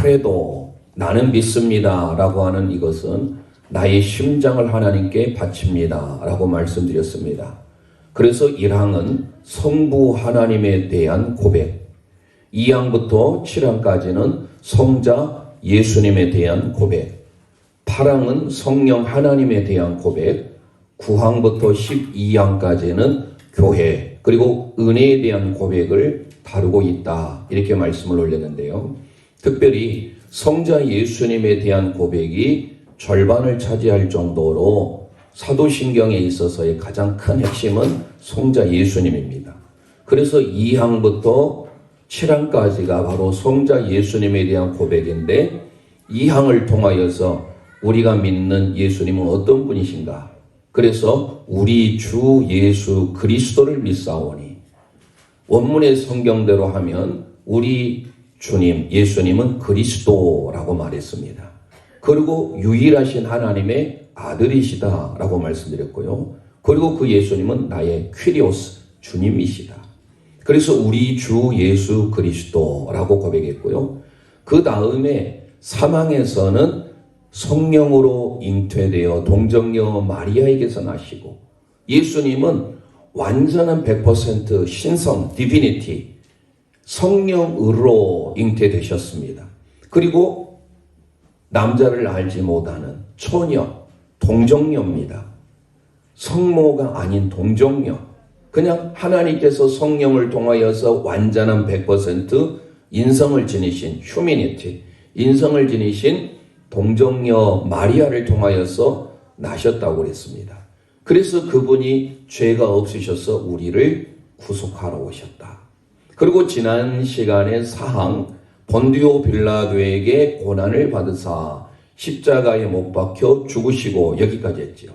크레도, 나는 믿습니다 라고 하는 이것은 나의 심장을 하나님께 바칩니다 라고 말씀드렸습니다. 그래서 1항은 성부 하나님에 대한 고백, 2항부터 7항까지는 성자 예수님에 대한 고백, 8항은 성령 하나님에 대한 고백, 9항부터 12항까지는 교회 그리고 은혜에 대한 고백을 다루고 있다, 이렇게 말씀을 올렸는데요. 특별히 성자 예수님에 대한 고백이 절반을 차지할 정도로 사도신경에 있어서의 가장 큰 핵심은 성자 예수님입니다. 그래서 2항부터 7항까지가 바로 성자 예수님에 대한 고백인데, 2항을 통하여서 우리가 믿는 예수님은 어떤 분이신가? 그래서 우리 주 예수 그리스도를 믿사오니, 원문의 성경대로 하면 우리 주님 예수님은 그리스도라고 말했습니다. 그리고 유일하신 하나님의 아들이시다라고 말씀드렸고요. 그리고 그 예수님은 나의 퀴리오스 주님이시다. 그래서 우리 주 예수 그리스도라고 고백했고요. 그 다음에 3항에서는 성령으로 잉태되어 동정녀 마리아에게서 나시고, 예수님은 완전한 100% 신성, 디비니티, 성령으로 잉태되셨습니다. 그리고 남자를 알지 못하는 처녀, 동정녀입니다. 성모가 아닌 동정녀, 그냥 하나님께서 성령을 통하여서 완전한 100% 인성을 지니신 휴미니티, 인성을 지니신 동정녀 마리아를 통하여서 나셨다고 그랬습니다. 그래서 그분이 죄가 없으셔서 우리를 구속하러 오셨다. 그리고 지난 시간에 4항 본디오 빌라도에게 고난을 받으사 십자가에 못 박혀 죽으시고, 여기까지 했죠.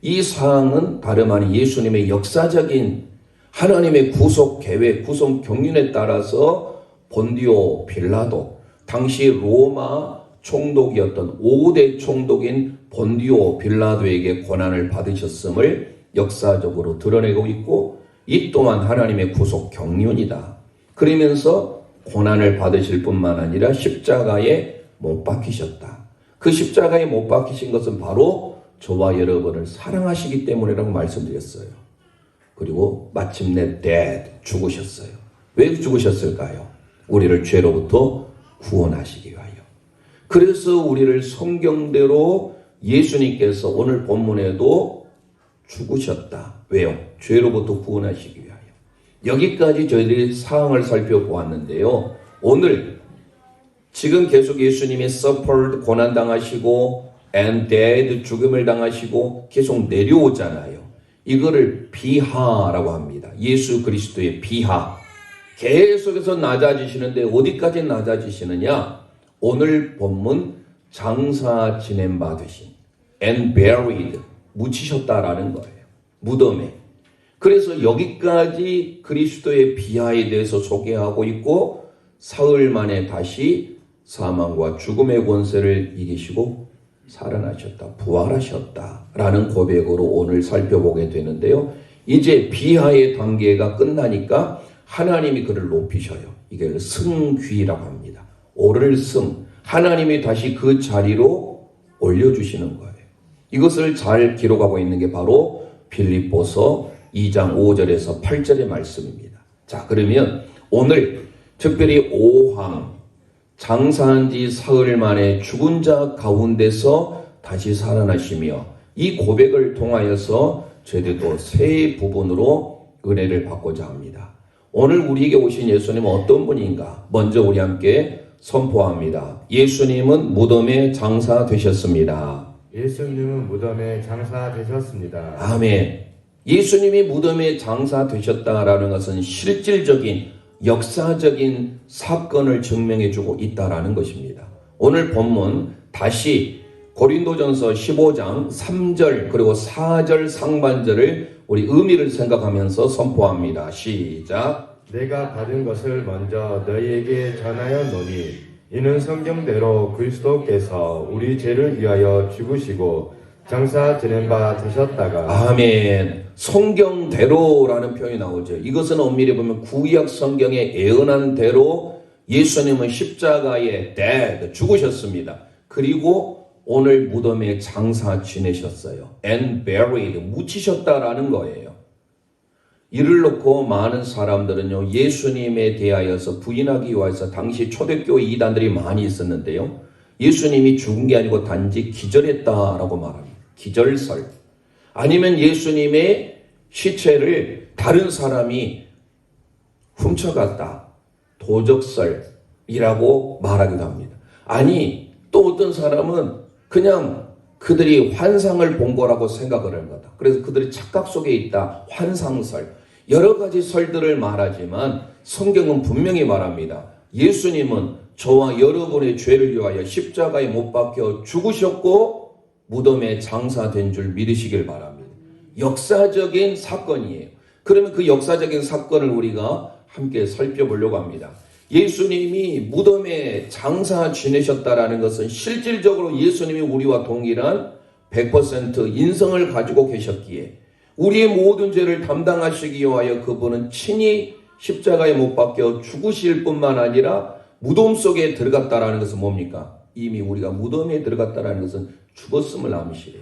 이 사항은 다름 아닌 예수님의 역사적인 하나님의 구속 계획, 구속 경륜에 따라서 본디오 빌라도, 당시 로마 총독이었던 5대 총독인 본디오 빌라도에게 고난을 받으셨음을 역사적으로 드러내고 있고, 이 또한 하나님의 구속 경륜이다. 그러면서 고난을 받으실 뿐만 아니라 십자가에 못 박히셨다. 그 십자가에 못 박히신 것은 바로 저와 여러분을 사랑하시기 때문이라고 말씀드렸어요. 그리고 마침내 죽으셨어요. 왜 죽으셨을까요? 우리를 죄로부터 구원하시기 위하여. 그래서 우리를 성경대로 예수님께서 오늘 본문에도 죽으셨다. 왜요? 죄로부터 구원하시기 위하여. 여기까지 저희들이 사항을 살펴보았는데요. 오늘 지금 계속 예수님이 suffered, 고난당하시고 and dead, 죽음을 당하시고 계속 내려오잖아요. 이거를 비하라고 합니다. 예수 그리스도의 비하. 계속해서 낮아지시는데 어디까지 낮아지시느냐? 오늘 본문 장사 지낸 바 되신 and buried, 묻히셨다라는 거예요. 무덤에. 그래서 여기까지 그리스도의 비하에 대해서 소개하고 있고, 사흘 만에 다시 사망과 죽음의 권세를 이기시고 살아나셨다, 부활하셨다라는 고백으로 오늘 살펴보게 되는데요. 이제 비하의 단계가 끝나니까 하나님이 그를 높이셔요. 이걸 승귀라고 합니다. 오를 승. 하나님이 다시 그 자리로 올려주시는 거예요. 이것을 잘 기록하고 있는 게 바로 빌립보서 2장 5절에서 8절의 말씀입니다. 자, 그러면 오늘 특별히 5항, 장사한 지 사흘 만에 죽은 자 가운데서 다시 살아나시며, 이 고백을 통하여서 저희들도 세 부분으로 은혜를 받고자 합니다. 오늘 우리에게 오신 예수님은 어떤 분인가? 먼저 우리 함께 선포합니다. 예수님은 무덤에 장사되셨습니다. 예수님은 무덤에 장사되셨습니다. 아멘. 예수님이 무덤에 장사되셨다라는 것은 실질적인 역사적인 사건을 증명해주고 있다라는 것입니다. 오늘 본문 다시 고린도전서 15장 3절 그리고 4절 상반절을 우리 의미를 생각하면서 선포합니다. 시작. 내가 받은 것을 먼저 너희에게 전하였노니 이는 성경대로 그리스도께서 우리 죄를 위하여 죽으시고 장사 지낸 바 되셨다가. 아멘. 성경대로라는 표현이 나오죠. 이것은 엄밀히 보면 구약 성경의 예언한 대로 예수님은 십자가에 죽으셨습니다. 그리고 오늘 무덤에 장사 지내셨어요. and buried, 묻히셨다라는 거예요. 이를 놓고 많은 사람들은요, 예수님에 대하여서 부인하기 위해서 당시 초대교회 이단들이 많이 있었는데요. 예수님이 죽은 게 아니고 단지 기절했다라고 말합니다. 기절설. 아니면 예수님의 시체를 다른 사람이 훔쳐갔다. 도적설이라고 말하기도 합니다. 아니, 또 어떤 사람은 그냥 그들이 환상을 본 거라고 생각을 하는 거다. 그래서 그들이 착각 속에 있다. 환상설. 여러 가지 설들을 말하지만 성경은 분명히 말합니다. 예수님은 저와 여러분의 죄를 위하여 십자가에 못 박혀 죽으셨고 무덤에 장사된 줄 믿으시길 바랍니다. 역사적인 사건이에요. 그러면 그 역사적인 사건을 우리가 함께 살펴보려고 합니다. 예수님이 무덤에 장사 지내셨다라는 것은 실질적으로 예수님이 우리와 동일한 100% 인성을 가지고 계셨기에 우리의 모든 죄를 담당하시기 위하여 그분은 친히 십자가에 못 박혀 죽으실 뿐만 아니라 무덤 속에 들어갔다라는 것은 뭡니까? 이미 우리가 무덤에 들어갔다라는 것은 죽었음을 암시해요.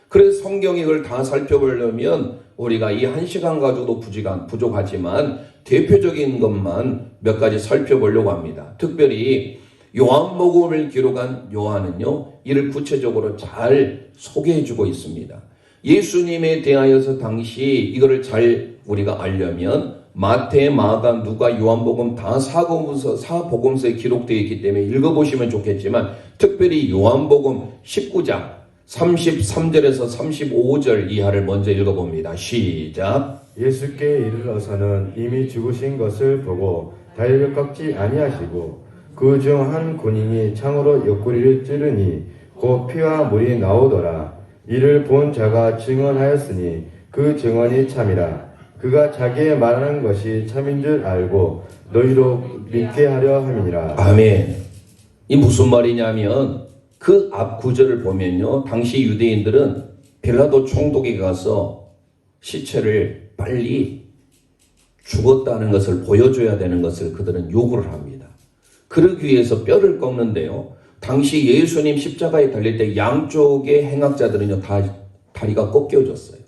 그래서 성경이 이걸 다 살펴보려면 우리가 이 한 시간 가지고도 부족하지만 대표적인 것만 몇 가지 살펴보려고 합니다. 특별히 요한복음을 기록한 요한은요, 이를 구체적으로 잘 소개해주고 있습니다. 예수님에 대하여서 당시 이거를 잘 우리가 알려면 마태, 마가, 누가, 요한복음 다 사복음서에 기록되어 있기 때문에 읽어보시면 좋겠지만 특별히 요한복음 19장 33절에서 35절 이하를 먼저 읽어봅니다. 시작. 예수께 이르러서는 이미 죽으신 것을 보고 다리를 꺾지 아니하시고 그 중 한 군인이 창으로 옆구리를 찌르니 곧 피와 물이 나오더라. 이를 본 자가 증언하였으니 그 증언이 참이라. 그가 자기의 말하는 것이 참인 줄 알고 너희로 믿게 하려 함이니라. 아멘. 이 무슨 말이냐면 그 앞 구절을 보면요, 당시 유대인들은 빌라도 총독에 가서 시체를 빨리 죽었다는 것을 보여줘야 되는 것을 그들은 요구를 합니다. 그러기 위해서 뼈를 꺾는데요, 당시 예수님 십자가에 달릴 때 양쪽의 행악자들은요 다 다리가 꺾여졌어요.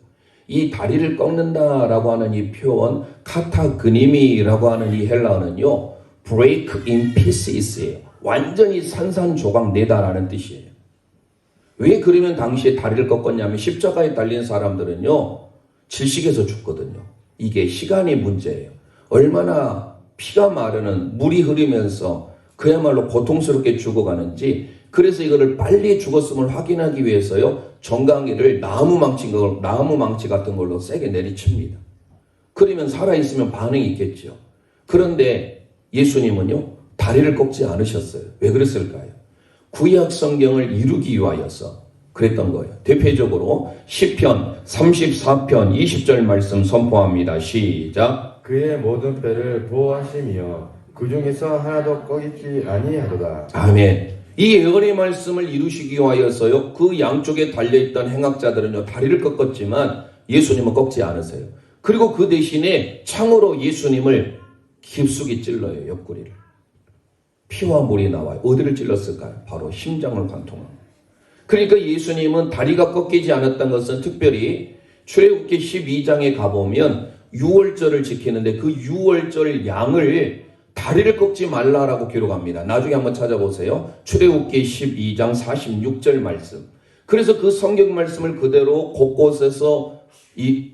이 다리를 꺾는다라고 하는 이 표현 카타그니미라고 하는 이 헬라어는요 break in pieces예요. 완전히 산산조각 내다라는 뜻이에요. 왜 그러면 당시에 다리를 꺾었냐면 십자가에 달린 사람들은요 질식해서 죽거든요. 이게 시간의 문제예요. 얼마나 피가 마르는 물이 흐르면서 그야말로 고통스럽게 죽어가는지, 그래서 이거를 빨리 죽었음을 확인하기 위해서요 정강이를 나무 망치 같은 걸로 세게 내리칩니다. 그러면 살아있으면 반응이 있겠죠. 그런데 예수님은요 다리를 꺾지 않으셨어요. 왜 그랬을까요? 구약 성경을 이루기 위하여서 그랬던 거예요. 대표적으로 시편 34편 20절 말씀 선포합니다. 시작. 그의 모든 뼈를 보호하시며 그 중에서 하나도 꺾이지 아니하도다. 아멘. 이 예언의 말씀을 이루시기 위하여서요 그 양쪽에 달려있던 행악자들은요 다리를 꺾었지만 예수님은 꺾지 않으세요. 그리고 그 대신에 창으로 예수님을 깊숙이 찔러요. 옆구리를. 피와 물이 나와요. 어디를 찔렀을까요? 바로 심장을 관통합니다. 그러니까 예수님은 다리가 꺾이지 않았던 것은 특별히 출애굽기 12장에 가보면 유월절을 지키는데 그 유월절 양을 다리를 꺾지 말라라고 기록합니다. 나중에 한번 찾아보세요. 출애굽기 12장 46절 말씀. 그래서 그 성경 말씀을 그대로 곳곳에서 이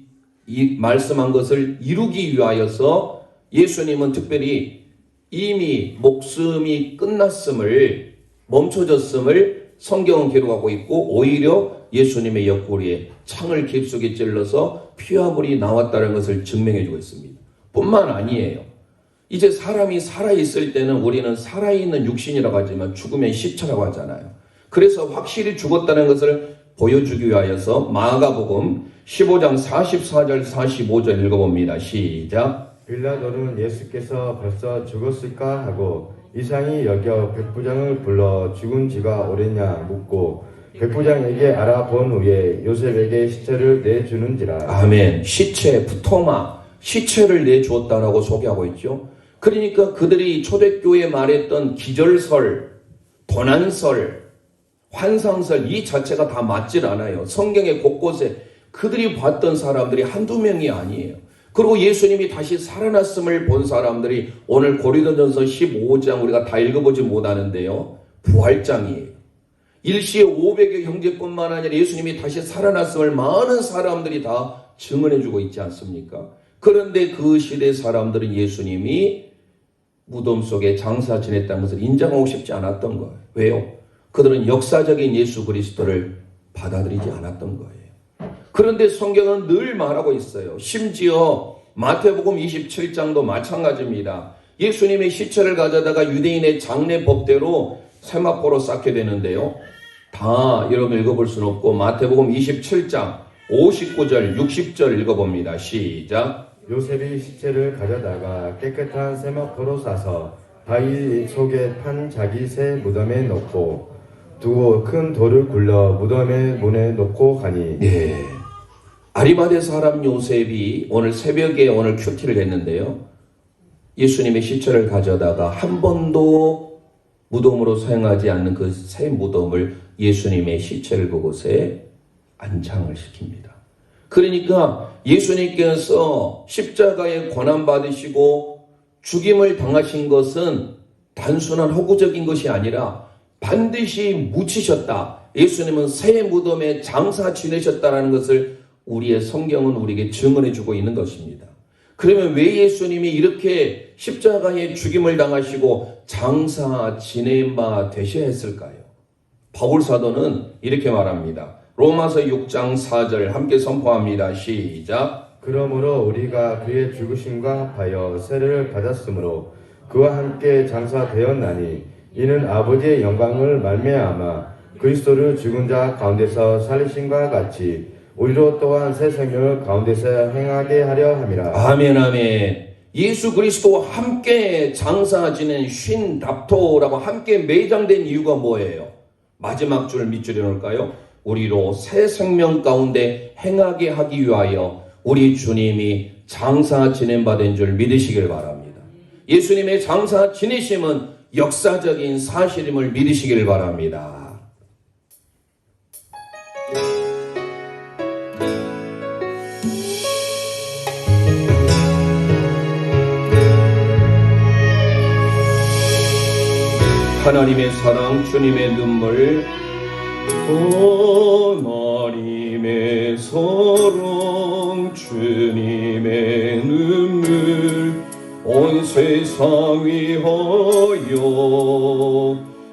말씀한 것을 이루기 위하여서 예수님은 특별히 이미 목숨이 끝났음을, 멈춰졌음을 성경은 기록하고 있고 오히려 예수님의 옆구리에 창을 깊숙이 찔러서 피와 물이 나왔다는 것을 증명해주고 있습니다. 뿐만 아니에요. 이제 사람이 살아있을 때는 우리는 살아있는 육신이라고 하지만 죽으면 시체라고 하잖아요. 그래서 확실히 죽었다는 것을 보여주기 위하여서 마가복음 15장 44절 45절 읽어봅니다. 시작. 빌라도는 예수께서 벌써 죽었을까 하고 이상히 여겨 백부장을 불러 죽은 지가 오랬냐 묻고 백부장에게 알아본 후에 요셉에게 시체를 내주는지라. 아멘. 시체, 부토마, 시체를 내주었다라고 소개하고 있죠. 그러니까 그들이 초대교회에 말했던 기절설, 고난설, 환상설 이 자체가 다 맞질 않아요. 성경의 곳곳에 그들이 봤던 사람들이 한두 명이 아니에요. 그리고 예수님이 다시 살아났음을 본 사람들이 오늘 고린도전서 15장 우리가 다 읽어보지 못하는데요. 부활장이에요. 일시에 500여 형제뿐만 아니라 예수님이 다시 살아났음을 많은 사람들이 다 증언해주고 있지 않습니까? 그런데 그 시대 사람들은 예수님이 무덤 속에 장사 지냈다는 것을 인정하고 싶지 않았던 거예요. 왜요? 그들은 역사적인 예수 그리스도를 받아들이지 않았던 거예요. 그런데 성경은 늘 말하고 있어요. 심지어 마태복음 27장도 마찬가지입니다. 예수님의 시체를 가져다가 유대인의 장례 법대로 세마포로 쌓게 되는데요. 다 여러분 읽어볼 수는 없고 마태복음 27장 59절 60절 읽어봅니다. 시작. 요셉이 시체를 가져다가 깨끗한 세마포로 싸서 바위 속에 판 자기 새 무덤에 넣고 두고 큰 돌을 굴러 무덤의 문에 놓고 가니. 네. 아리마대 사람 요셉이 오늘 새벽에 오늘 큐티를 했는데요. 예수님의 시체를 가져다가 한 번도 무덤으로 사용하지 않는 그 새 무덤을 예수님의 시체를 그곳에 안장을 시킵니다. 그러니까 예수님께서 십자가에 고난받으시고 죽임을 당하신 것은 단순한 허구적인 것이 아니라 반드시 묻히셨다. 예수님은 새 무덤에 장사 지내셨다는 것을 우리의 성경은 우리에게 증언해주고 있는 것입니다. 그러면 왜 예수님이 이렇게 십자가에 죽임을 당하시고 장사 지낸 바 되셔야 했을까요? 바울 사도는 이렇게 말합니다. 로마서 6장 4절 함께 선포합니다. 시작. 그러므로 우리가 그의 죽으심과 합하여 세례를 받았으므로 그와 함께 장사되었나니 이는 아버지의 영광을 말미암아 그리스도를 죽은 자 가운데서 살리심과 같이 우리로 또한 새 생명을 가운데서 행하게 하려 함이라. 아멘 아멘. 예수 그리스도와 함께 장사 지낸 쉰답토라고 함께 매장된 이유가 뭐예요? 마지막 줄 밑줄에 놓을까요? 우리로 새 생명 가운데 행하게 하기 위하여 우리 주님이 장사 지낸 바 된 줄 믿으시길 바랍니다. 예수님의 장사 지내심은 역사적인 사실임을 믿으시길 바랍니다. 하나님의 사랑, 주님의 눈물, 하나님의 사랑, 주님의 눈물, 온 세상 위하여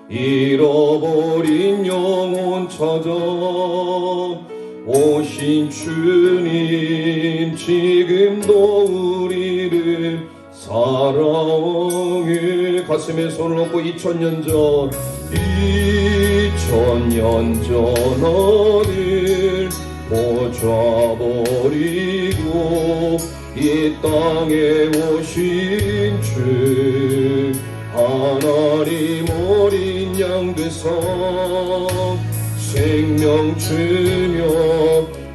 잃어버린 영혼 찾아 오신 주님, 지금도 우리를 사랑해. 가슴에 손을 얹고 2000년 전 2000년 전 하늘 꽂아버리고 이 땅에 오신 주 하나님 어린 양 되사 생명 주며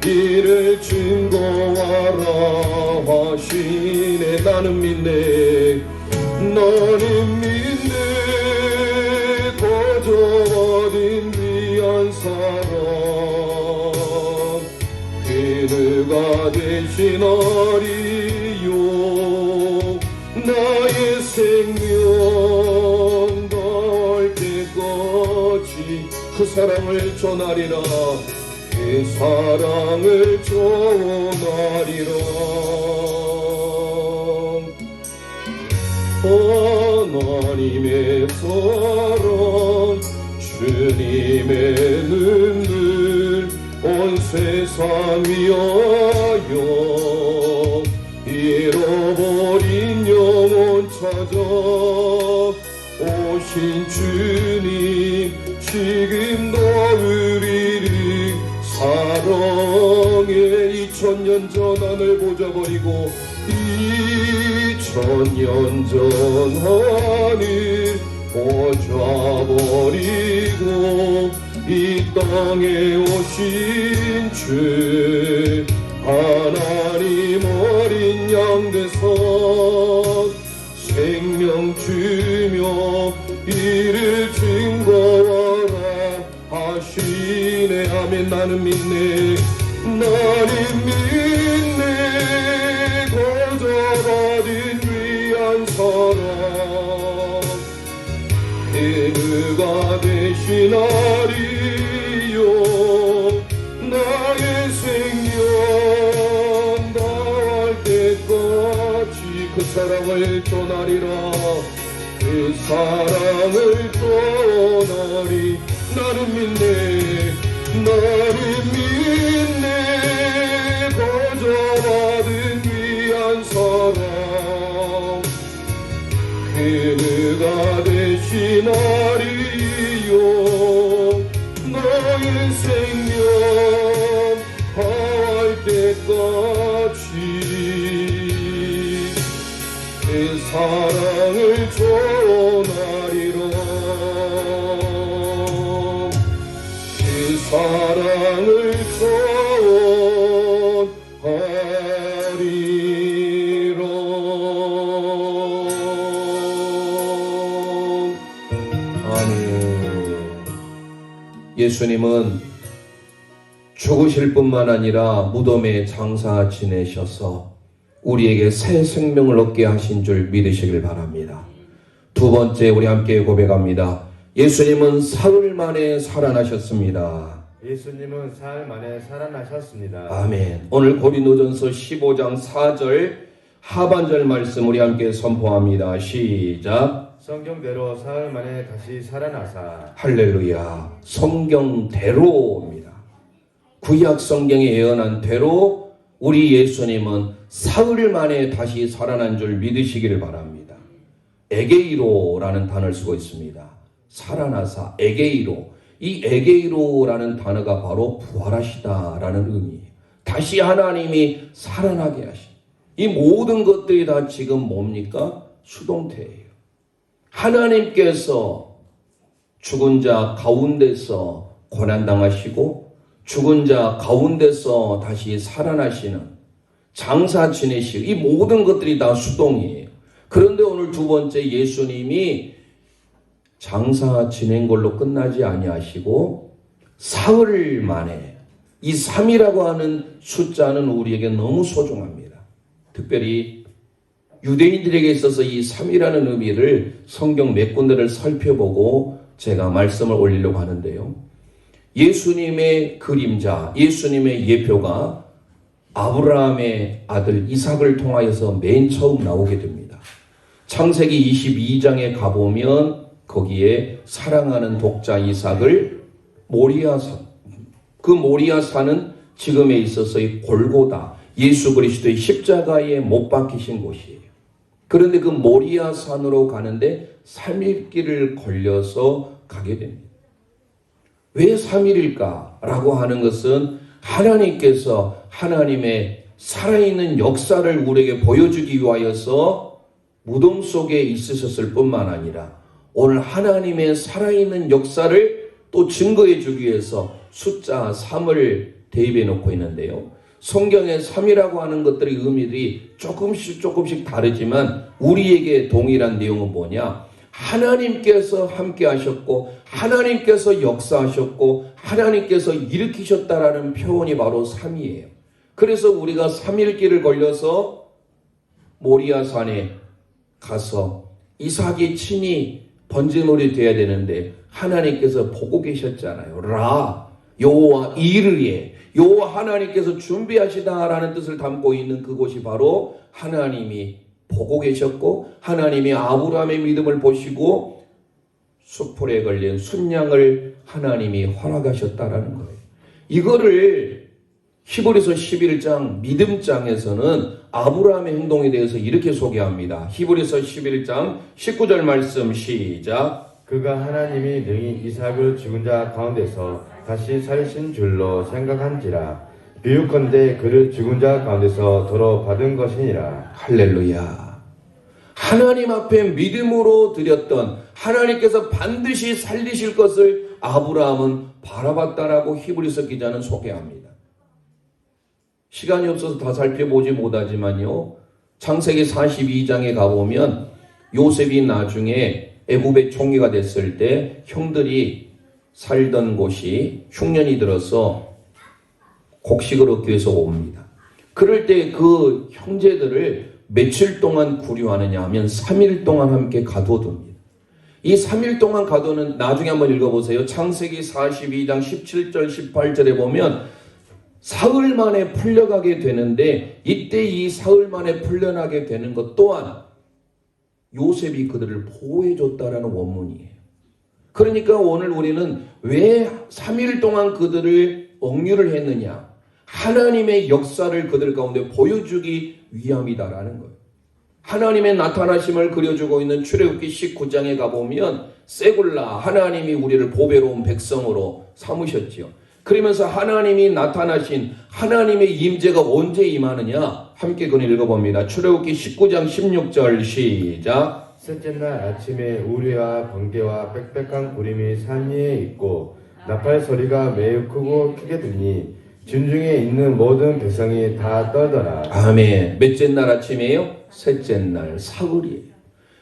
이를 증거하라 하시네. 나는 믿네, 나는 믿네, 거저받은 귀한 사랑 그누가 대신하리요. 나의 생명 닿을 때까지 그 사랑을 전하리라, 그 사랑을 전하리라. 하나님의 사랑, 주님의 눈물, 온 세상 위하여 잃어버린 영혼 찾아 오신 주님, 지금도 우리를 사랑해. 2000년 전 하늘 보자버리고 2000년 전 하늘 보자버리고 이 땅에 오신 주 하나님 어린 양 되사 생 주며 이를 증거하라 하시네. 아멘. 나는 믿네. 나는 믿네. 거저받은 위한 사랑 그가 대신하리요. 나의 생명 다할 때까지 그 사랑을 전하리라. 그 사랑을 전하리. 나는 믿네. 나는 믿네. 거저받은 위한 사랑 그가 대신하리요. 너의 생명 다할 때까지 그 사랑을 전하리라. 그 사랑을 전하리라. 아멘. 예수님은 죽으실 뿐만 아니라 무덤에 장사 지내셔서 우리에게 새 생명을 얻게 하신 줄 믿으시길 바랍니다. 두 번째, 우리 함께 고백합니다. 예수님은 사흘 만에 살아나셨습니다. 예수님은 사흘 만에 살아나셨습니다. 아멘. 오늘 고린도전서 15장 4절 하반절 말씀 우리 함께 선포합니다. 시작. 성경대로 사흘 만에 다시 살아나사. 할렐루야. 성경대로입니다. 구약 성경에 예언한 대로 우리 예수님은 사흘 만에 다시 살아난 줄 믿으시기를 바랍니다. 에게이로라는 단어를 쓰고 있습니다. 살아나사, 에게이로. 이 에게이로라는 단어가 바로 부활하시다라는 의미예요. 다시 하나님이 살아나게 하신. 이 모든 것들이 다 지금 뭡니까? 수동태예요. 하나님께서 죽은 자 가운데서 고난당하시고 죽은 자 가운데서 다시 살아나시는 장사 지내시고 이 모든 것들이 다 수동이에요. 그런데 오늘 두 번째 예수님이 장사 지낸 걸로 끝나지 아니하시고 사흘 만에 이 3이라고 하는 숫자는 우리에게 너무 소중합니다. 특별히 유대인들에게 있어서 이 3이라는 의미를 성경 몇 군데를 살펴보고 제가 말씀을 올리려고 하는데요. 예수님의 그림자, 예수님의 예표가 아브라함의 아들 이삭을 통하여서 맨 처음 나오게 됩니다. 창세기 22장에 가보면 거기에 사랑하는 독자 이삭을 모리아산, 그 모리아산은 지금에 있어서의 골고다, 예수 그리스도의 십자가에 못 박히신 곳이에요. 그런데 그 모리아산으로 가는데 3일 길을 걸려서 가게 됩니다. 왜 3일일까? 라고 하는 것은 하나님께서 하나님의 살아있는 역사를 우리에게 보여주기 위하여서 무덤 속에 있으셨을 뿐만 아니라 오늘 하나님의 살아있는 역사를 또 증거해 주기 위해서 숫자 3을 대입해 놓고 있는데요. 성경에 3이라고 하는 것들의 의미들이 조금씩 다르지만 우리에게 동일한 내용은 뭐냐? 하나님께서 함께 하셨고 하나님께서 역사하셨고 하나님께서 일으키셨다라는 표현이 바로 3이에요. 그래서 우리가 3일 길을 걸려서 모리아산에 가서 이삭이 친히 번제물이 되어야 되는데 하나님께서 보고 계셨잖아요. 라 여호와 이르에 여호와 하나님께서 준비하시다라는 뜻을 담고 있는 그곳이 바로 하나님이 보고 계셨고 하나님이 아브라함의 믿음을 보시고 수풀에 걸린 순양을 하나님이 허락하셨다라는 거예요. 이거를 히브리서 11장 믿음장에서는 아브라함의 행동에 대해서 이렇게 소개합니다. 히브리서 11장 19절 말씀 시작. 그가 하나님이 능히 이삭을 죽은 자 가운데서 다시 살신 줄로 생각한지라. 비유컨대 그를 죽은 자 가운데서 도로 받은 것이니라. 할렐루야. 하나님 앞에 믿음으로 드렸던 하나님께서 반드시 살리실 것을 아브라함은 바라봤다라고 히브리서 기자는 소개합니다. 시간이 없어서 다 살펴보지 못하지만요. 창세기 42장에 가보면 요셉이 나중에 애굽의 총리가 됐을 때 형들이 살던 곳이 흉년이 들어서 곡식을 얻기 위해서 옵니다. 그럴 때 그 형제들을 며칠 동안 구류하느냐 하면 3일 동안 함께 가둬둡니다. 이 3일 동안 가둬는 나중에 한번 읽어보세요. 창세기 42장 17절 18절에 보면 사흘 만에 풀려가게 되는데 이때 이 사흘 만에 풀려나게 되는 것 또한 요셉이 그들을 보호해줬다라는 원문이에요. 그러니까 오늘 우리는 왜 3일 동안 그들을 억류를 했느냐? 하나님의 역사를 그들 가운데 보여주기 위함이다라는 거예요. 하나님의 나타나심을 그려주고 있는 출애굽기 19장에 가보면 세굴라 하나님이 우리를 보배로운 백성으로 삼으셨지요. 그러면서 하나님이 나타나신 하나님의 임재가 언제 임하느냐? 함께 그걸 읽어봅니다. 출애굽기 19장 16절 시작. 셋째 날 아침에 우리와 번개와 빽빽한 구름이 산 위에 있고 나팔 소리가 매우 크게 들리니 진중에 있는 모든 백성이 다 떨더라. 아멘. 몇째 날 아침이에요? 셋째 날 사흘이에요.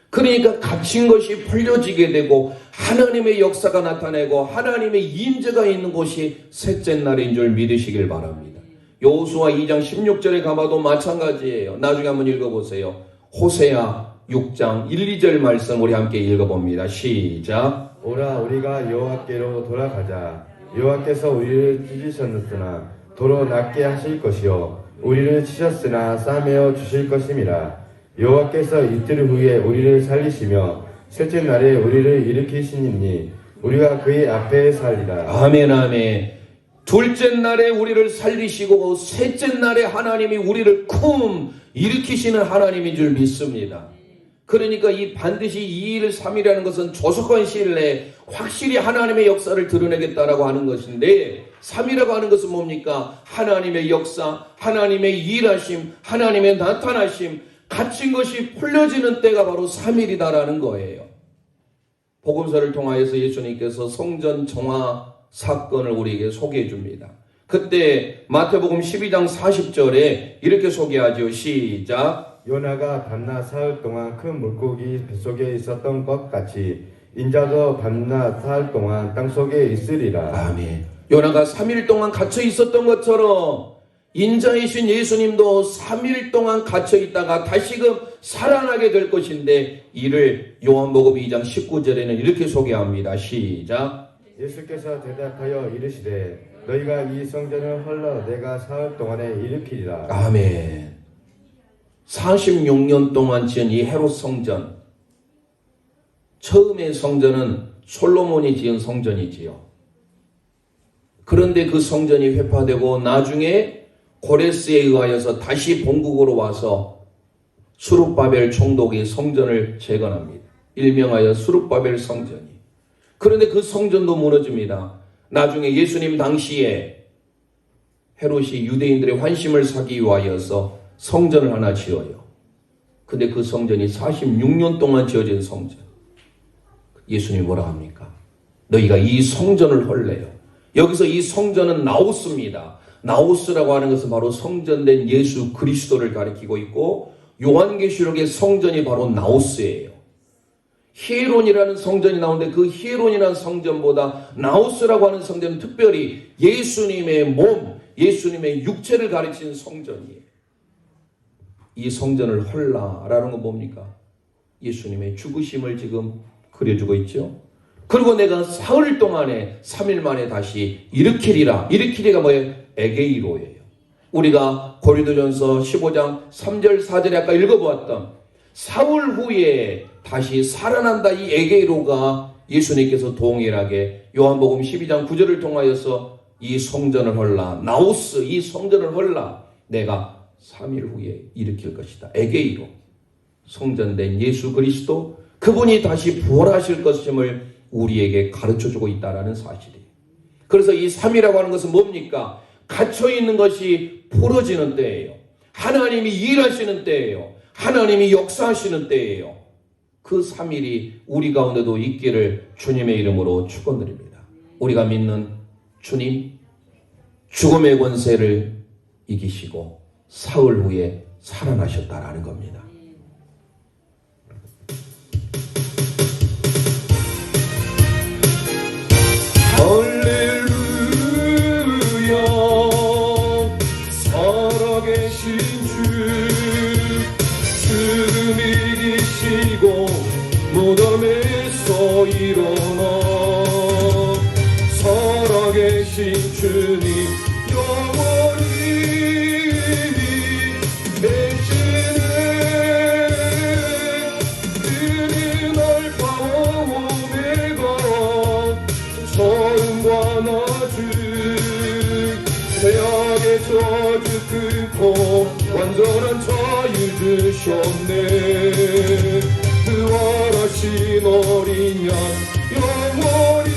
그러니까 갇힌 것이 풀려지게 되고 하나님의 역사가 나타내고 하나님의 임재가 있는 곳이 셋째 날인 줄 믿으시길 바랍니다. 여호수아 2장 16절에 가봐도 마찬가지예요. 나중에 한번 읽어보세요. 호세아 6장 1, 2절 말씀 우리 함께 읽어봅니다. 시작. 오라 우리가 여호와께로 돌아가자. 여호와께서 우리를 찢으셨으나 도로 낫게 하실 것이요 우리를 치셨으나 싸매어 주실 것임이라. 여호와께서 이틀 후에 우리를 살리시며 셋째 날에 우리를 일으키시니 우리가 그의 앞에 살리라. 아멘 아멘. 둘째 날에 우리를 살리시고 셋째 날에 하나님이 우리를 일으키시는 하나님인 줄 믿습니다. 그러니까 이 반드시 2일 3일이라는 것은 조속한 시일 내에 확실히 하나님의 역사를 드러내겠다라고 하는 것인데 3이라고 하는 것은 뭡니까? 하나님의 역사, 하나님의 일하심, 하나님의 나타나심, 갇힌 것이 풀려지는 때가 바로 3일이다라는 거예요. 복음서를 통하여서 예수님께서 성전 정화 사건을 우리에게 소개해 줍니다. 그때 마태복음 12장 40절에 이렇게 소개하죠. 시작. 요나가 밤낮 사흘 동안 큰 물고기 뱃속에 있었던 것 같이 인자도 밤낮 사흘 동안 땅속에 있으리라. 아멘. 요나가 3일 동안 갇혀 있었던 것처럼 인자이신 예수님도 3일 동안 갇혀 있다가 다시금 살아나게 될 것인데 이를 요한복음 2장 19절에는 이렇게 소개합니다. 시작. 예수께서 대답하여 이르시되 너희가 이 성전을 헐러 내가 사흘 동안에 일으키리라. 아멘. 46년 동안 지은 이 헤롯 성전, 처음의 성전은 솔로몬이 지은 성전이지요. 그런데 그 성전이 회파되고 나중에 고레스에 의하여서 다시 본국으로 와서 수룹바벨 총독이 성전을 재건합니다. 일명하여 수룹바벨 성전이. 그런데 그 성전도 무너집니다. 나중에 예수님 당시에 헤롯이 유대인들의 환심을 사기 위하여서 성전을 하나 지어요. 근데 그 성전이 46년 동안 지어진 성전. 예수님이 뭐라 합니까? 너희가 이 성전을 헐래요. 여기서 이 성전은 나우스입니다. 나우스라고 하는 것은 바로 성전된 예수 그리스도를 가리키고 있고 요한계시록의 성전이 바로 나우스예요. 히에론이라는 성전이 나오는데 그 히에론이라는 성전보다 나우스라고 하는 성전은 특별히 예수님의 몸, 예수님의 육체를 가리키는 성전이에요. 이 성전을 헐라라는 건 뭡니까? 예수님의 죽으심을 지금 그려주고 있죠. 그리고 내가 사흘 동안에 3일 만에 다시 일으키리라. 일으키리가 뭐예요? 에게이로예요. 우리가 고린도전서 15장 3절 4절에 아까 읽어보았던 사흘 후에 다시 살아난다. 이 에게이로가 예수님께서 동일하게 요한복음 12장 9절을 통하여서 이 성전을 헐라. 나우스 이 성전을 헐라. 내가 3일 후에 일으킬 것이다. 에게이로. 성전된 예수 그리스도 그분이 다시 부활하실 것임을 우리에게 가르쳐주고 있다는 사실이에요. 그래서 이 3이라고 하는 것은 뭡니까? 갇혀있는 것이 풀어지는 때예요. 하나님이 일하시는 때예요. 하나님이 역사하시는 때예요. 그 3일이 우리 가운데도 있기를 주님의 이름으로 축원드립니다. 우리가 믿는 주님, 죽음의 권세를 이기시고 사흘 후에 살아나셨다라는 겁니다. 안아주 죄악의 저주 끊고 완전한 자유 주셨네. 부활하신 어린 양 영원히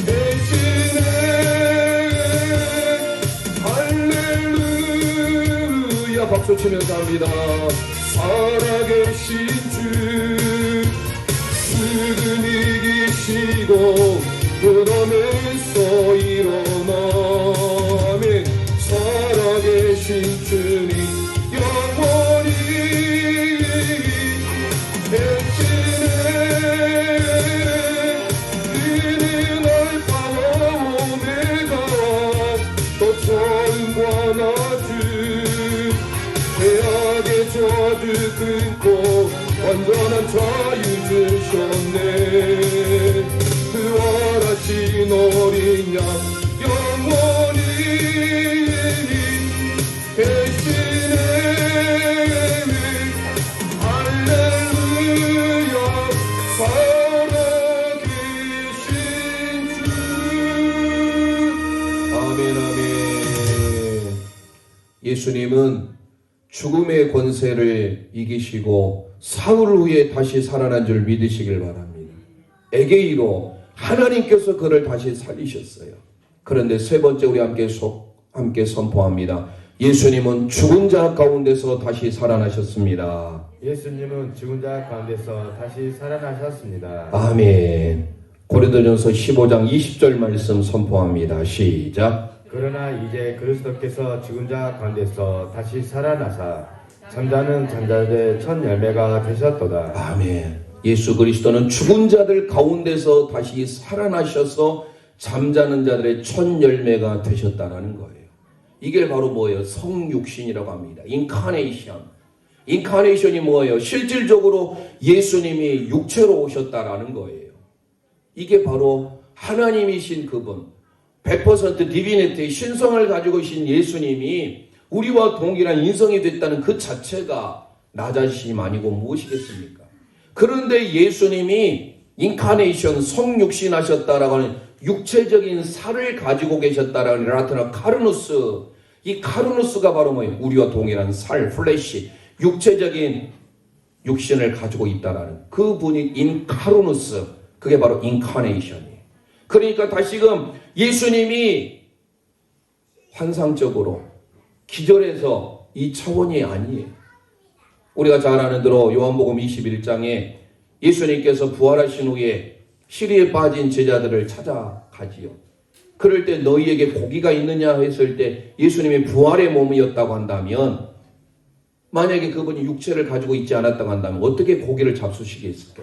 계시네. 할렐루야. 박수 치면서 합니다. 살아계신 주 죽음 이기시고 무덤에서 일어나 아멘. 살아계신 주님 영원히 계시네. 그는 알파와 오메가와 또 처음과 나중 죄악의 저주 끊고 완전한 자유 주셨네. 부활하신 어린 양 영원히 계시네. 할렐루야. 살아계신 주. 아멘, 아멘. 예수님은 죽음의 권세를 이기시고 사흘 후에 다시 살아난 줄 믿으시길 바랍니다. 에게이로 하나님께서 그를 다시 살리셨어요. 그런데 세 번째 우리 함께 선포합니다. 예수님은 죽은 자 가운데서 다시 살아나셨습니다. 예수님은 죽은 자 가운데서 다시 살아나셨습니다. 아멘. 고린도전서 15장 20절 말씀 선포합니다. 시작. 그러나 이제 그리스도께서 죽은 자 가운데서 다시 살아나사 잠자는 잠자들의 첫 열매가 되셨도다. 아멘. 예수 그리스도는 죽은 자들 가운데서 다시 살아나셔서 잠자는 자들의 첫 열매가 되셨다는 거예요. 이게 바로 뭐예요? 성육신이라고 합니다. 인카네이션. 인카네이션이 뭐예요? 실질적으로 예수님이 육체로 오셨다라는 거예요. 이게 바로 하나님이신 그분, 100% 디비니티, 신성을 가지고 계신 예수님이 우리와 동일한 인성이 됐다는 그 자체가 나 자신이 아니고 무엇이겠습니까? 그런데 예수님이 인카네이션, 성육신 하셨다라고 하는 육체적인 살을 가지고 계셨다라는 라틴어 카르누스, 이 카르누스가 바로 뭐예요? 우리와 동일한 살, 플래시, 육체적인 육신을 가지고 있다라는 그분이 인카르누스, 그게 바로 인카네이션이에요. 그러니까 다시금 예수님이 환상적으로 기절해서 이 차원이 아니에요. 우리가 잘 아는 대로 요한복음 21장에 예수님께서 부활하신 후에 시리에 빠진 제자들을 찾아가지요. 그럴 때 너희에게 고기가 있느냐 했을 때 예수님이 부활의 몸이었다고 한다면, 만약에 그분이 육체를 가지고 있지 않았다고 한다면 어떻게 고기를 잡수시겠습니까?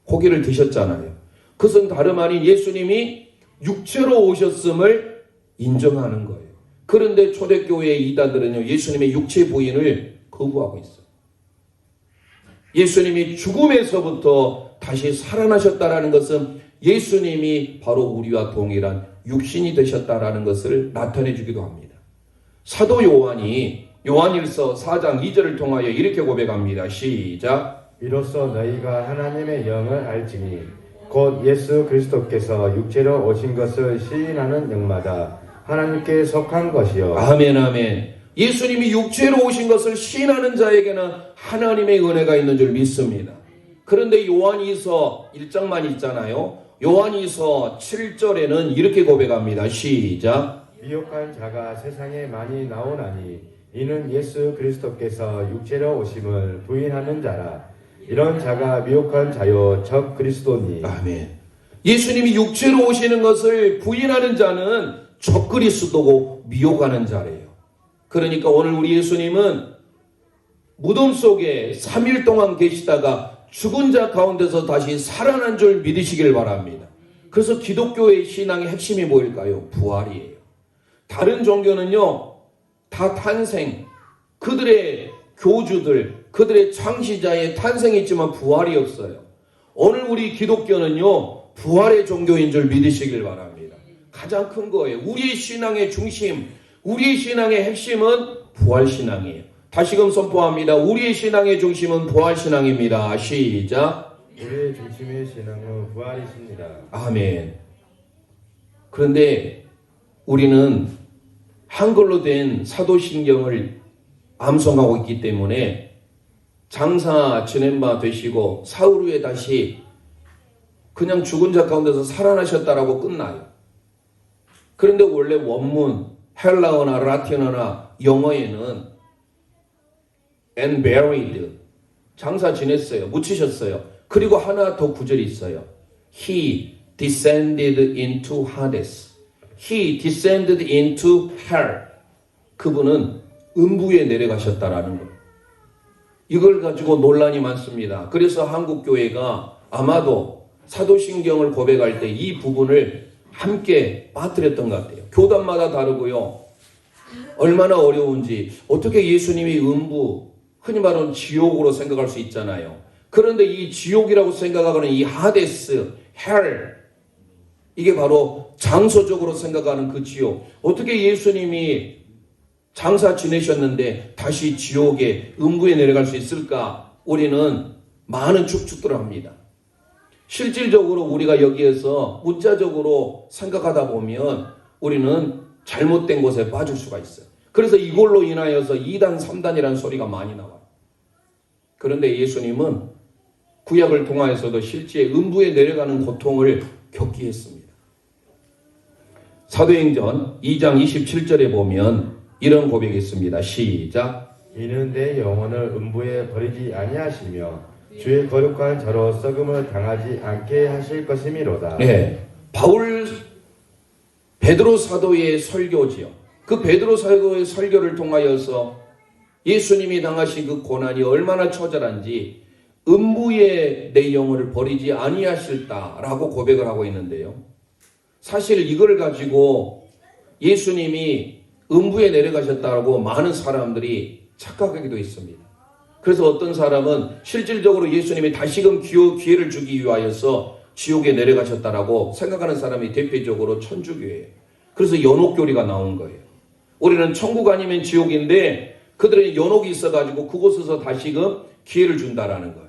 고기를 드셨잖아요. 그것은 다름 아닌 예수님이 육체로 오셨음을 인정하는 거예요. 그런데 초대교회 이단들은요, 예수님의 육체 부인을 거부하고 있어요. 예수님이 죽음에서부터 다시 살아나셨다라는 것은 예수님이 바로 우리와 동일한 육신이 되셨다라는 것을 나타내 주기도 합니다. 사도 요한이 요한일서 4장 2절을 통하여 이렇게 고백합니다. 시작. 이로써 너희가 하나님의 영을 알지니 곧 예수 그리스도께서 육체로 오신 것을 시인하는 영마다 하나님께 속한 것이요. 아멘, 아멘. 예수님이 육체로 오신 것을 시인하는 자에게는 하나님의 은혜가 있는 줄 믿습니다. 그런데 요한이서 1장만 있잖아요. 요한이서 7절에는 이렇게 고백합니다. 시작. 미혹한 자가 세상에 많이 나오나니 이는 예수 그리스도께서 육체로 오심을 부인하는 자라. 이런 자가 미혹한 자요 적 그리스도니. 아멘. 예수님이 육체로 오시는 것을 부인하는 자는 적 그리스도고 미혹하는 자래요. 그러니까 오늘 우리 예수님은 무덤 속에 3일 동안 계시다가 죽은 자 가운데서 다시 살아난 줄 믿으시길 바랍니다. 그래서 기독교의 신앙의 핵심이 뭐일까요? 부활이에요. 다른 종교는요, 다 탄생, 그들의 교주들, 그들의 창시자의 탄생이 있지만 부활이 없어요. 오늘 우리 기독교는요, 부활의 종교인 줄 믿으시길 바랍니다. 가장 큰 거예요. 우리의 신앙의 중심, 우리의 신앙의 핵심은 부활신앙이에요. 다시금 선포합니다. 우리의 신앙의 중심은 부활신앙입니다. 시작. 우리의 중심의 신앙은 곧 부활이십니다. 아멘. 그런데 우리는 한글로 된 사도신경을 암송하고 있기 때문에 장사 지낸 바 되시고 사흘 후에 다시 그냥 죽은 자 가운데서 살아나셨다라고 끝나요. 그런데 원래 원문 헬라어나 라틴어나 영어에는 and buried 장사 지냈어요. 묻히셨어요. 그리고 하나 더 구절이 있어요. He descended into Hades. He descended into hell. 그분은 음부에 내려가셨다라는 것. 이걸 가지고 논란이 많습니다. 그래서 한국교회가 아마도 사도신경을 고백할 때 이 부분을 함께 빠뜨렸던 것 같아요. 교단마다 다르고요. 얼마나 어려운지 어떻게 예수님이 음부, 흔히 말하는 지옥으로 생각할 수 있잖아요. 그런데 이 지옥이라고 생각하는 이 하데스, 헬, 이게 바로 장소적으로 생각하는 그 지옥. 어떻게 예수님이 장사 지내셨는데 다시 지옥에 음부에 내려갈 수 있을까? 우리는 많은 추측들을 합니다. 실질적으로 우리가 여기에서 문자적으로 생각하다 보면 우리는 잘못된 곳에 빠질 수가 있어요. 그래서 이걸로 인하여서 2단, 3단이라는 소리가 많이 나와요. 그런데 예수님은 구약을 통하여서도 실제 음부에 내려가는 고통을 겪게 했습니다. 사도행전 2장 27절에 보면 이런 고백이 있습니다. 시작. 이는 내 영혼을 음부에 버리지 아니하시며 주의 거룩한 자로 썩음을 당하지 않게 하실 것이미로다. 네, 베드로 사도의 설교지요. 그 베드로 사도의 설교를 통하여서 예수님이 당하신 그 고난이 얼마나 처절한지 음부에 내 영혼을 버리지 아니하실다라고 고백을 하고 있는데요. 사실 이걸 가지고 예수님이 음부에 내려가셨다고 많은 사람들이 착각하기도 있습니다. 그래서 어떤 사람은 실질적으로 예수님이 다시금 기회를 주기 위하여서 지옥에 내려가셨다라고 생각하는 사람이 대표적으로 천주교예요. 그래서 연옥교리가 나온 거예요. 우리는 천국 아니면 지옥인데 그들의 연옥이 있어가지고 그곳에서 다시금 기회를 준다라는 거예요.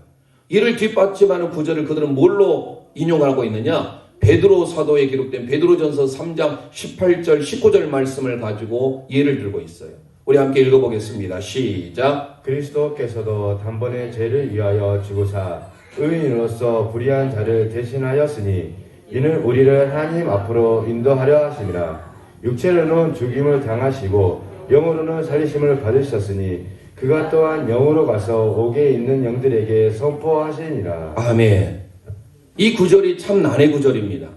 이를 뒷받침하는 구절을 그들은 뭘로 인용하고 있느냐? 베드로 사도에 기록된 베드로전서 3장 18절 19절 말씀을 가지고 예를 들고 있어요. 우리 함께 읽어보겠습니다. 시작. 그리스도께서도 단번에 죄를 위하여 죽으사 의인으로서 불의한 자를 대신하였으니 이는 우리를 하나님 앞으로 인도하려 하심이라. 육체로는 죽임을 당하시고 영으로는 살리심을 받으셨으니 그가 또한 영으로 가서 옥에 있는 영들에게 선포하시니라. 아멘. 이 구절이 참 난해 구절입니다.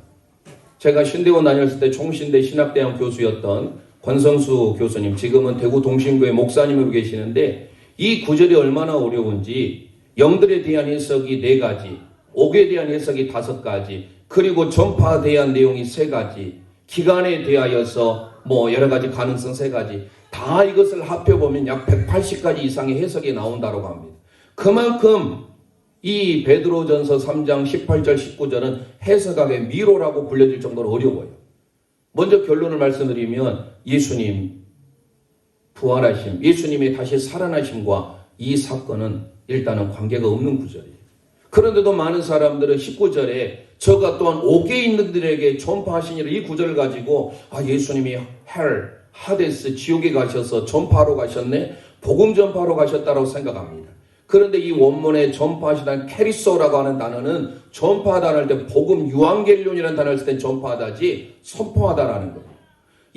제가 신대원 다녔을 때 총신대 신학대학 교수였던 권성수 교수님, 지금은 대구 동신교회 목사님으로 계시는데 이 구절이 얼마나 어려운지 영들에 대한 해석이 4가지, 옥에 대한 해석이 5가지, 그리고 전파에 대한 내용이 3가지, 기간에 대하여서 여러 가지 가능성 3가지, 다 이것을 합해보면 약 180가지 이상의 해석이 나온다고 합니다. 그만큼 이 베드로전서 3장 18절 19절은 해석학의 미로라고 불려질 정도로 어려워요. 먼저 결론을 말씀드리면 예수님 부활하심, 예수님의 다시 살아나심과 이 사건은 일단은 관계가 없는 구절이에요. 그런데도 많은 사람들은 19절에 저가 또한 옥에 있는 들에게 전파하시니라 이 구절을 가지고 예수님이 헬, 하데스, 지옥에 가셔서 전파하러 가셨네, 복음 전파하러 가셨다고 생각합니다. 그런데 이 원문에 전파하시다는 캐리소라고 하는 단어는 전파하다는 할 때 복음 유앙겔리온이라는 단어를 쓸 때 전파하다지 선포하다라는 겁니다.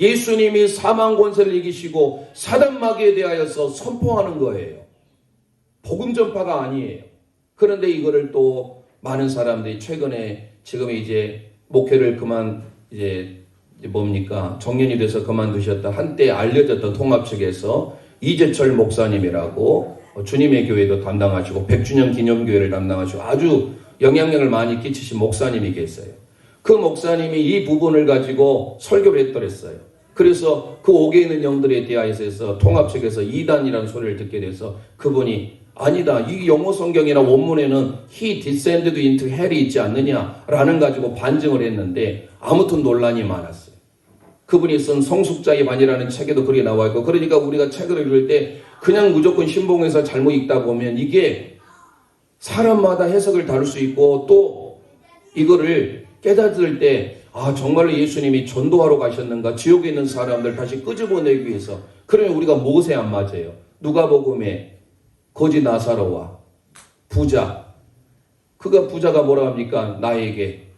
예수님이 사망 권세를 이기시고 사단 마귀에 대하여서 선포하는 거예요. 복음 전파가 아니에요. 그런데 이거를 또 많은 사람들이 최근에 지금 이제 목회를 정년이 돼서 그만두셨다 한때 알려졌던 통합 측에서 이재철 목사님이라고 주님의 교회도 담당하시고 100주년 기념교회를 담당하시고 아주 영향력을 많이 끼치신 목사님이 계세요. 그 목사님이 이 부분을 가지고 설교를 했더랬어요. 그래서 그 옥에 있는 영들에 대하여서 통합 측에서 이단이라는 소리를 듣게 돼서 그분이 아니다, 이 영어 성경이나 원문에는 He descended into hell이 있지 않느냐라는 가지고 반증을 했는데 아무튼 논란이 많았어요. 그분이 쓴 성숙자의 반이라는 책에도 그렇게 나와 있고, 그러니까 우리가 책을 읽을 때 그냥 무조건 신봉에서 잘못 읽다 보면 이게 사람마다 해석을 다룰 수 있고 또 이거를 깨닫을 때 정말로 예수님이 전도하러 가셨는가? 지옥에 있는 사람들 다시 끄집어내기 위해서. 그러면 우리가 무엇에 안 맞아요? 누가복음에 거지 나사로와 부자. 그가 부자가 뭐라 합니까? 나에게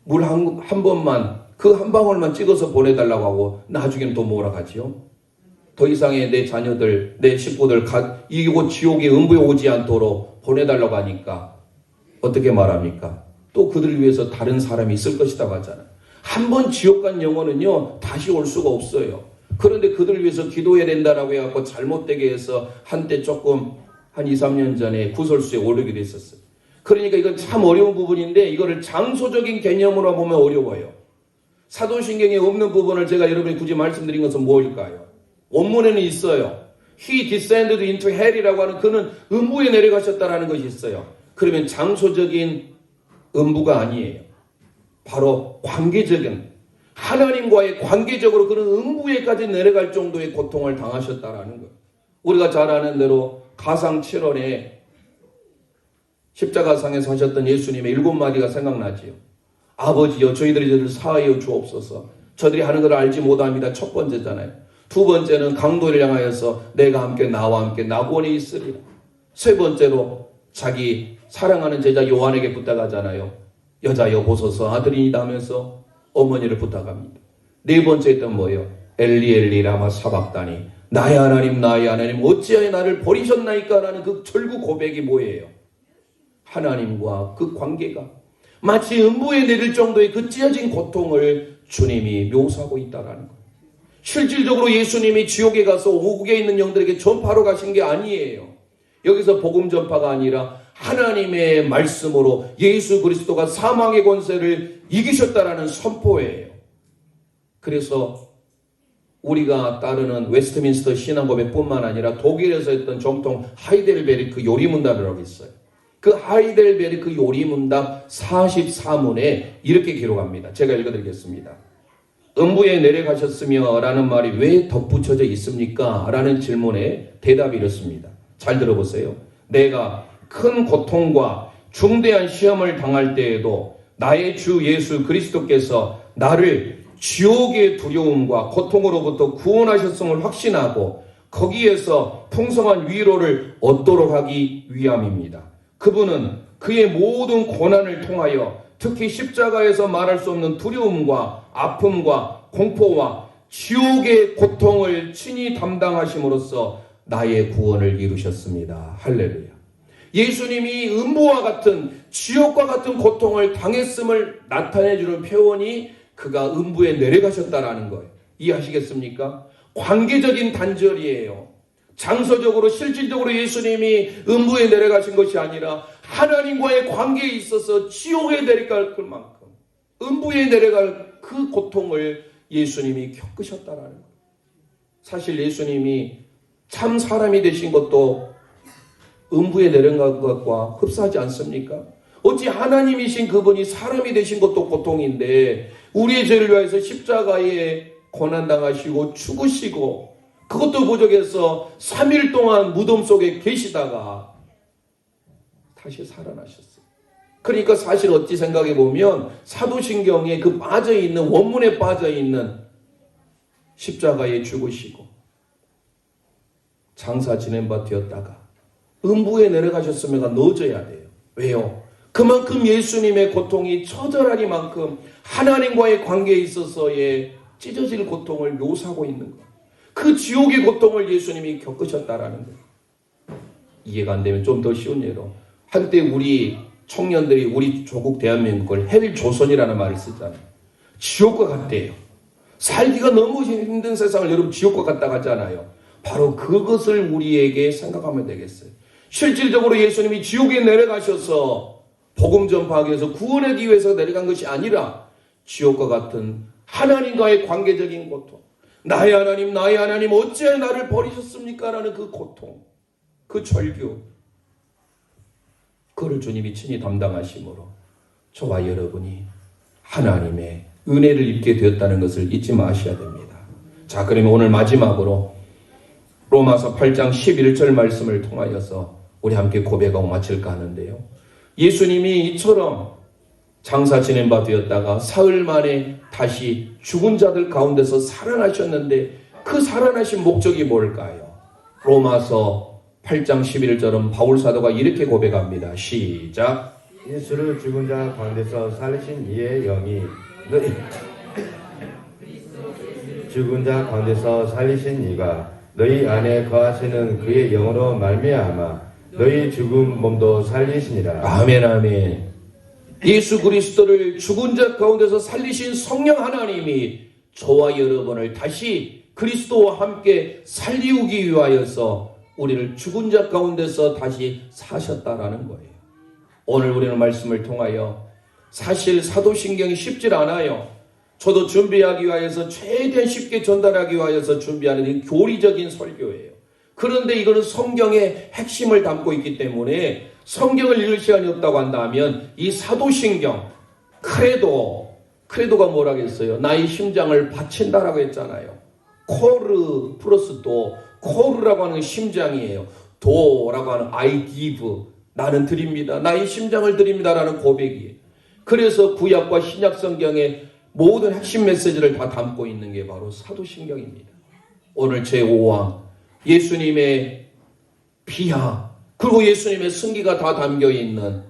물 한 번만, 그 한 방울만 찍어서 보내달라고 하고 나중에는 또 뭐라 하지요? 더 이상의 내 자녀들, 내 식구들 이곳 지옥에 음부에 오지 않도록 보내달라고 하니까 어떻게 말합니까? 또 그들을 위해서 다른 사람이 있을 것이라고 하잖아요. 한 번 지옥 간 영혼은요 다시 올 수가 없어요. 그런데 그들을 위해서 기도해야 된다라고 해갖고 잘못되게 해서 한때 조금 한 2, 3년 전에 구설수에 오르기도 했었어요. 그러니까 이건 참 어려운 부분인데 이거를 장소적인 개념으로 보면 어려워요. 사도신경에 없는 부분을 제가 여러분이 굳이 말씀드린 것은 뭘까요? 원문에는 있어요. He descended into hell이라고 하는 그는 음부에 내려가셨다라는 것이 있어요. 그러면 장소적인 음부가 아니에요. 바로 관계적인 하나님과의 관계적으로 그는 음부에까지 내려갈 정도의 고통을 당하셨다라는 거예요. 우리가 잘 아는 대로 가상 7월에 십자가상에서 하셨던 예수님의 7마디가 생각나지요. 아버지여 저희들이 저를 사하여 주옵소서. 저들이 하는 것을 알지 못합니다. 첫 번째잖아요. 두 번째는 강도를 향하여서 내가 함께 나와 함께 낙원에 있으리라. 세 번째로 자기 사랑하는 제자 요한에게 부탁하잖아요. 여자여 보소서 아들이니다 하면서 어머니를 부탁합니다. 네 번째는 뭐예요? 엘리 엘리 라마 사박다니 나의 하나님 어찌하여 나를 버리셨나이까 라는 그 절구 고백이 뭐예요? 하나님과 그 관계가 마치 음부에 내릴 정도의 그 찢어진 고통을 주님이 묘사하고 있다라는 거예요. 실질적으로 예수님이 지옥에 가서 오국에 있는 영들에게 전파로 가신 게 아니에요. 여기서 복음 전파가 아니라 하나님의 말씀으로 예수 그리스도가 사망의 권세를 이기셨다라는 선포예요. 그래서 우리가 따르는 웨스트민스터 신앙고백뿐만 아니라 독일에서 했던 정통 하이델베르크 요리문답이라고 있어요. 그 하이델베르크 요리문답 44문에 이렇게 기록합니다. 제가 읽어드리겠습니다. 음부에 내려가셨으며 라는 말이 왜 덧붙여져 있습니까? 라는 질문에 대답이 이렇습니다. 잘 들어보세요. 내가 큰 고통과 중대한 시험을 당할 때에도 나의 주 예수 그리스도께서 나를 지옥의 두려움과 고통으로부터 구원하셨음을 확신하고 거기에서 풍성한 위로를 얻도록 하기 위함입니다. 그분은 그의 모든 고난을 통하여 특히 십자가에서 말할 수 없는 두려움과 아픔과 공포와 지옥의 고통을 친히 담당하심으로써 나의 구원을 이루셨습니다. 할렐루야. 예수님이 음부와 같은 지옥과 같은 고통을 당했음을 나타내주는 표현이 그가 음부에 내려가셨다라는 거예요. 이해하시겠습니까? 관계적인 단절이에요. 장소적으로 실질적으로 예수님이 음부에 내려가신 것이 아니라 하나님과의 관계에 있어서 지옥에 내려갈 만큼 음부에 내려갈 그 고통을 예수님이 겪으셨다라는 거예요. 사실 예수님이 참 사람이 되신 것도 음부에 내려간 것과 흡사하지 않습니까? 어찌 하나님이신 그분이 사람이 되신 것도 고통인데 우리의 죄를 위하여서 십자가에 고난당하시고 죽으시고 그것도 부족해서 3일 동안 무덤 속에 계시다가 다시 살아나셨어요. 그러니까 사실 어찌 생각해 보면 사도신경에 그 빠져있는 원문에 빠져있는 십자가에 죽으시고 장사 지낸 바 되었다가 음부에 내려가셨으면 넣어져야 돼요. 왜요? 그만큼 예수님의 고통이 처절하니만큼 하나님과의 관계에 있어서의 찢어질 고통을 묘사하고 있는 거예요. 그 지옥의 고통을 예수님이 겪으셨다라는 거예요. 이해가 안 되면 좀 더 쉬운 예로 한때 우리 청년들이 우리 조국 대한민국을 헬조선이라는 말을 쓰잖아요. 지옥과 같대요. 살기가 너무 힘든 세상을 여러분 지옥과 같다 하잖아요. 바로 그것을 우리에게 생각하면 되겠어요. 실질적으로 예수님이 지옥에 내려가셔서 복음 전파하기 위해서 구원하기 위해서 내려간 것이 아니라 지옥과 같은 하나님과의 관계적인 고통, 나의 하나님 어찌하여 나를 버리셨습니까? 라는 그 고통, 그 절규, 그를 주님이 친히 담당하심으로 저와 여러분이 하나님의 은혜를 입게 되었다는 것을 잊지 마셔야 됩니다. 자, 그러면 오늘 마지막으로 로마서 8장 11절 말씀을 통하여서 우리 함께 고백하고 마칠까 하는데요. 예수님이 이처럼 장사 지낸 바 되었다가 사흘 만에 다시 죽은 자들 가운데서 살아나셨는데 그 살아나신 목적이 뭘까요? 로마서 8장 11절은 바울 사도가 이렇게 고백합니다. 시작. 예수를 죽은 자 가운데서 살리신 이의 영이 너희 죽은 자 가운데서 살리신 이가 너희 안에 거하시는 그의 영으로 말미암아 너희 죽은 몸도 살리시니라. 아멘 아멘. 예수 그리스도를 죽은 자 가운데서 살리신 성령 하나님이 저와 여러분을 다시 그리스도와 함께 살리우기 위하여서 우리를 죽은 자 가운데서 다시 사셨다라는 거예요. 오늘 우리는 말씀을 통하여 사실 사도신경이 쉽질 않아요. 저도 준비하기 위하여서 최대한 쉽게 전달하기 위하여서 준비하는 이 교리적인 설교예요. 그런데 이거는 성경의 핵심을 담고 있기 때문에 성경을 읽을 시간이 없다고 한다면 이 사도신경 크레도가 뭐라겠어요? 나의 심장을 바친다라고 했잖아요. 코르 플러스 도, 코르라고 하는 심장이에요. 도라고 하는 I give, 나는 드립니다. 나의 심장을 드립니다라는 고백이에요. 그래서 구약과 신약 성경의 모든 핵심 메시지를 다 담고 있는 게 바로 사도신경입니다. 오늘 제5왕 예수님의 비하 그리고 예수님의 승기가 다 담겨있는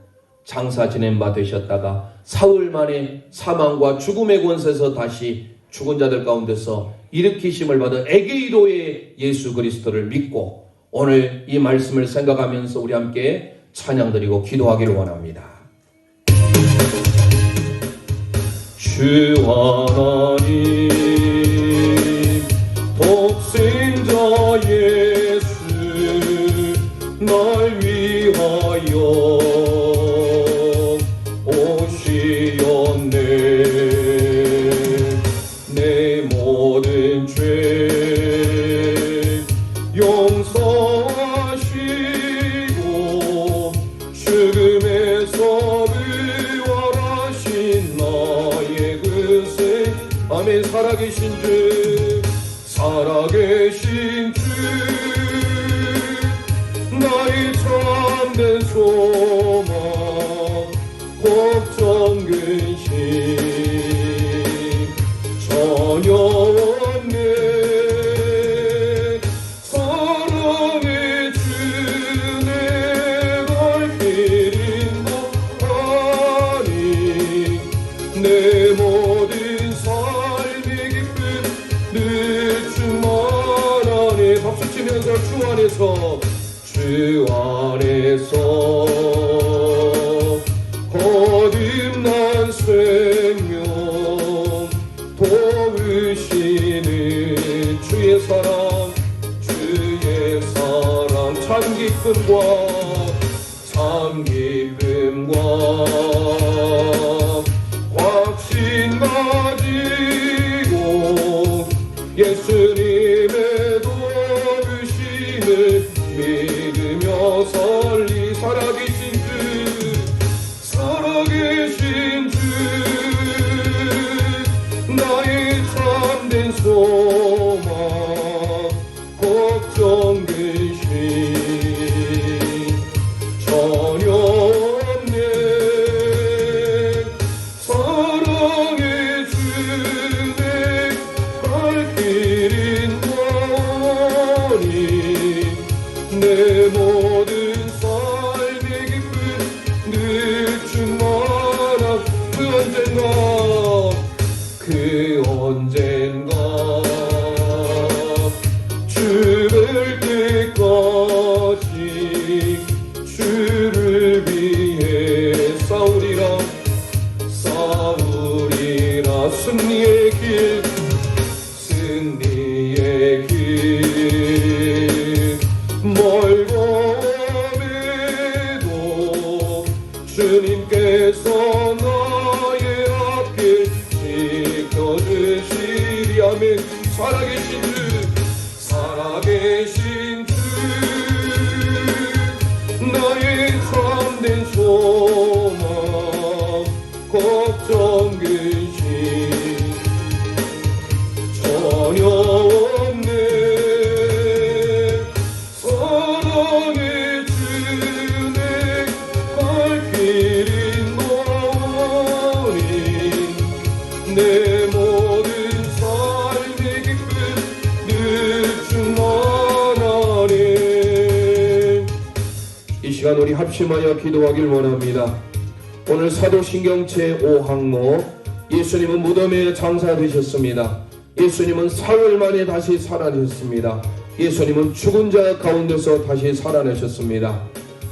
장사 지낸 바 되셨다가 사흘 만에 사망과 죽음의 권세에서 다시 죽은 자들 가운데서 일으키심을 받은 에게이로의 예수 그리스도를 믿고 오늘 이 말씀을 생각하면서 우리 함께 찬양드리고 기도하기를 원합니다. 주 하나님 독생자 예수 날 위하여 오시었네. 내 모든 죄 용서하시고 죽음에서 부활하신 나의 그새 아멘. 살아계신 주 나의 참된 소망 걱정 근심 전혀 없네. 사랑의 주 내 갈 길인 것 아니 내 모든 삶의 기쁨 늘 주만 안에 박수 치면서 주 안에서 거듭난 생명 도우시는 주의 사랑 참 기쁨과 확신 가지고 예수님의 도우심을 믿으며 살리. 살아계신 주 나의 참된 소망 걱정 근심 전혀 없네. 사랑의 주 내 갈 길인 거니 내 모든 삶의 기쁨 늘 주만한 그 언젠가 죽을 때까지 주를 위해 싸우리라 승리의 길 멀고 험해도 주님께서 나의 앞길 지켜주시리. 아멘. 살아계신 주 나의 참된 소망 걱정 근심 전혀 없네. 사랑의 주 내 갈 길 합심하여 기도하길 원합니다. 오늘 사도신경 제5항목 예수님은 무덤에 장사되셨습니다. 예수님은 사흘 만에 다시 살아나셨습니다. 예수님은 죽은 자 가운데서 다시 살아나셨습니다.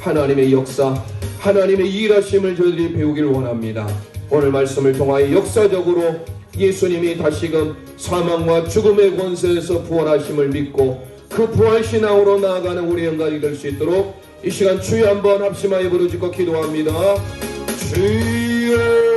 하나님의 역사, 하나님의 일하심을 저희들이 배우길 원합니다. 오늘 말씀을 통하여 역사적으로 예수님이 다시금 사망과 죽음의 권세에서 부활하심을 믿고 그 부활신앙으로 나아가는 우리 영광이 될 수 있도록 이 시간 주여 한번 합심하여 부르짖고 기도합니다. 주여